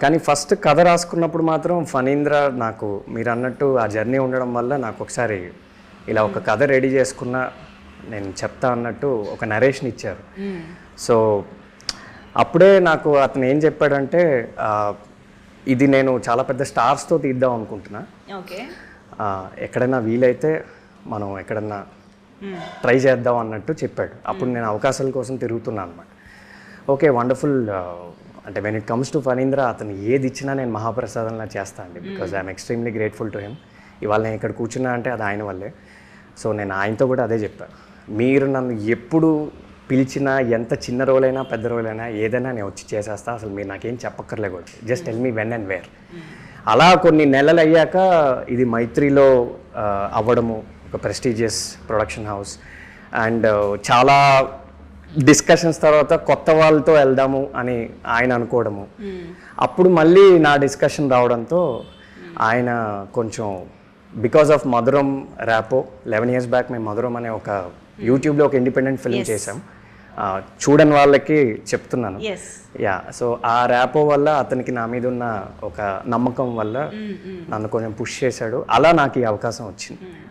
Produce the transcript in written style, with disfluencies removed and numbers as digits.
కానీ ఫస్ట్ కథ రాసుకున్నప్పుడు మాత్రం ఫణీంద్ర నాకు మీరు అన్నట్టు ఆ జర్నీ ఉండడం వల్ల నాకు ఒకసారి ఇలా ఒక కథ రెడీ చేసుకున్న నేను చెప్తా అన్నట్టు ఒక నరేషన్ ఇచ్చారు. సో అప్పుడే నాకు అతను ఏం చెప్పాడంటే ఇది నేను చాలా పెద్ద స్టార్స్తో తీద్దాం అనుకుంటున్నా, ఎక్కడైనా వీలైతే మనం ఎక్కడన్నా ట్రై చేద్దాం అన్నట్టు చెప్పాడు. అప్పుడు నేను అవకాశాల కోసం తిరుగుతున్నాను అనమాట. Okay, wonderful. అంటే when it comes to Phanindra అతను ఏది ఇచ్చినా నేను మహాప్రసాదంలా చేస్తాను అండి, because I'm extremely grateful to him. ఇవాళ నేను ఇక్కడ కూర్చున్నా అంటే అది ఆయన వల్లే. సో నేను ఆయనతో కూడా అదే చెప్పాను, మీరు నన్ను ఎప్పుడు పిలిచినా ఎంత చిన్న రోల్ అయినా పెద్ద రోల్ అయినా ఏదైనా నేను వచ్చి చేసేస్తా, అసలు మీరు నాకేం చెప్పక్కర్లే కూడా, just tell me when and where. అలా కొన్ని నెలలు అయ్యాక ఇది మైత్రిలో అవ్వడము, ఒక ప్రెస్టీజియస్ ప్రొడక్షన్ హౌస్, అండ్ చాలా డిస్కషన్స్ తర్వాత కొత్త వాళ్ళతో వెళ్దాము అని ఆయన అనుకోవడము. అప్పుడు మళ్ళీ నా డిస్కషన్ రావడంతో ఆయన కొంచెం బికాస్ ఆఫ్ మధురం ర్యాపో 11 years బ్యాక్ మేము మధురం అనే ఒక యూట్యూబ్లో ఒక ఇండిపెండెంట్ ఫిల్మ్ చేసాం. చూడని వాళ్ళకి చెప్తున్నాను. యా, సో ఆ ర్యాపో వల్ల అతనికి నా మీద ఉన్న ఒక నమ్మకం వల్ల నన్ను కొంచెం పుష్ చేశాడు. అలా నాకు ఈ అవకాశం వచ్చింది.